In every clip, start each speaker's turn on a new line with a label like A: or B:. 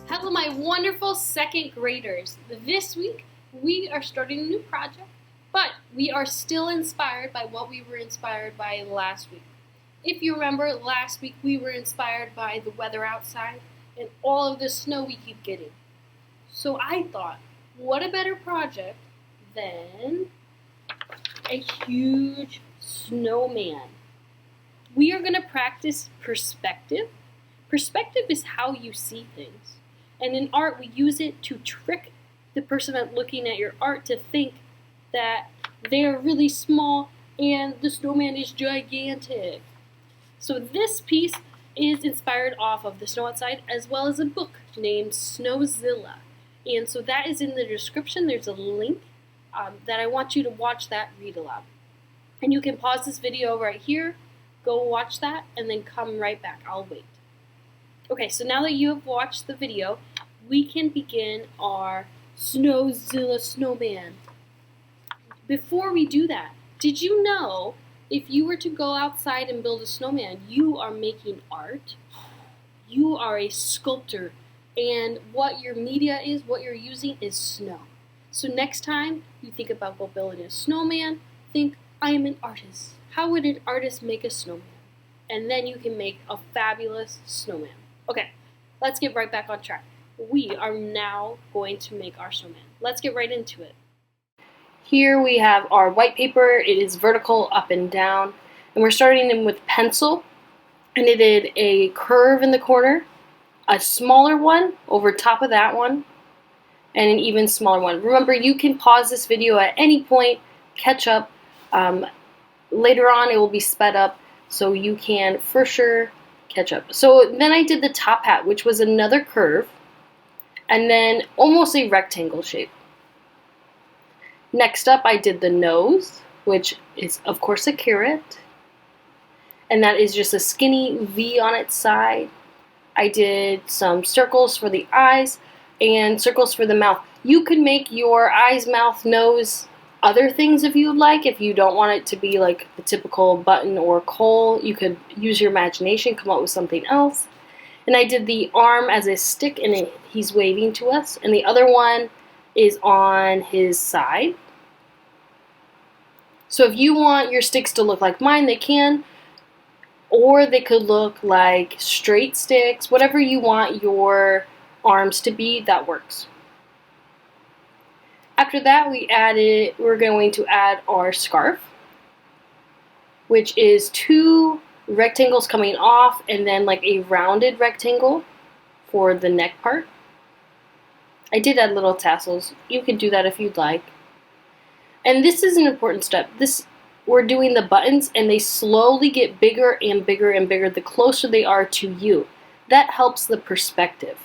A: Hello, my wonderful second graders. This week we are starting a new project, but we are still inspired by what we were inspired by last week. If you remember, last week we were inspired by the weather outside and all of the snow we keep getting. So I thought, what a better project than a huge snowman. We are going to practice perspective. Perspective is how you see things. And in art, we use it to trick the person looking at your art to think that they are really small and the snowman is gigantic. So this piece is inspired off of the snow outside as well as a book named Snowzilla. And so that is in the description. There's a link that I want you to watch that read aloud. And you can pause this video right here, go watch that, and then come right back. I'll wait. Okay, so now that you have watched the video, we can begin our Snowzilla snowman. Before we do that, did you know if you were to go outside and build a snowman, you are making art? You are a sculptor, and what your media is, what you're using is snow. So next time you think about building a snowman, think, I am an artist. How would an artist make a snowman? And then you can make a fabulous snowman. Okay, let's get right back on track. We are now going to make our snowman. Let's get right into it. Here we have our white paper. It is vertical up and down. And we're starting in with pencil. And it did a curve in the corner, a smaller one over top of that one, and an even smaller one. Remember, you can pause this video at any point, catch up. Later on, it will be sped up, so you can for sure catch up. So then I did the top hat, which was another curve, and then almost a rectangle shape. Next up, I did the nose, which is, of course, a carrot, and that is just a skinny V on its side. I did some circles for the eyes and circles for the mouth. You could make your eyes, mouth, nose, other things if you would like. If you don't want it to be like the typical button or coal, you could use your imagination, come up with something else. And I did the arm as a stick, and he's waving to us. And the other one is on his side. So if you want your sticks to look like mine, they can. Or they could look like straight sticks. Whatever you want your arms to be, that works. After that, we're going to add our scarf, which is two rectangles coming off and then like a rounded rectangle for the neck part. I did add little tassels. You could do that if you'd like. And this is an important step. We're doing the buttons, and they slowly get bigger and bigger and bigger the closer they are to you. That helps the perspective.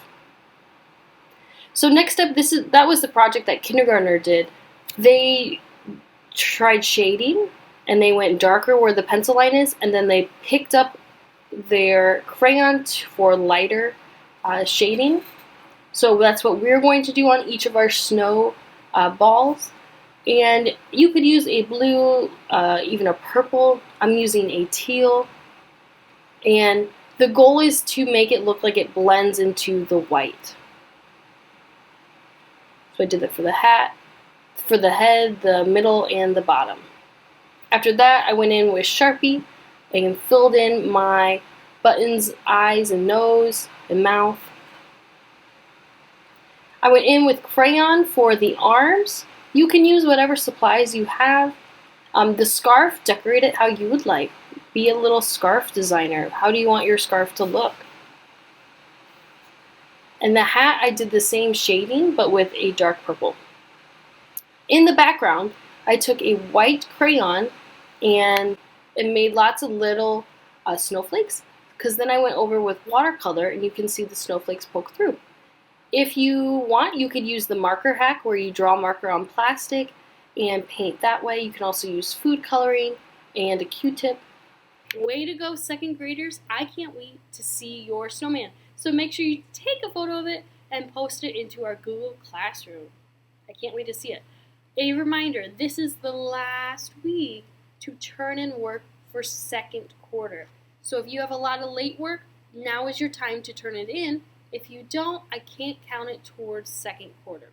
A: So next up, that was the project that kindergartner did. They tried shading, and they went darker where the pencil line is, and then they picked up their crayon for lighter shading. So that's what we're going to do on each of our snow balls. And you could use a blue, even a purple. I'm using a teal. And the goal is to make it look like it blends into the white. So I did that for the hat, for the head, the middle, and the bottom. After that, I went in with Sharpie and filled in my buttons, eyes, and nose, and mouth. I went in with crayon for the arms. You can use whatever supplies you have. The scarf, decorate it how you would like. Be a little scarf designer. How do you want your scarf to look? And the hat, I did the same shading, but with a dark purple. In the background, I took a white crayon and made lots of little snowflakes, because then I went over with watercolor, and you can see the snowflakes poke through. If you want, you could use the marker hack where you draw marker on plastic and paint that way. You can also use food coloring and a Q-tip. Way to go, second graders. I can't wait to see your snowman. So make sure you take a photo of it and post it into our Google Classroom. I can't wait to see it. A reminder, this is the last week to turn in work for second quarter. So if you have a lot of late work, now is your time to turn it in. If you don't, I can't count it towards second quarter.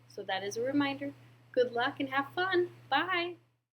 A: So that is a reminder. Good luck and have fun. Bye.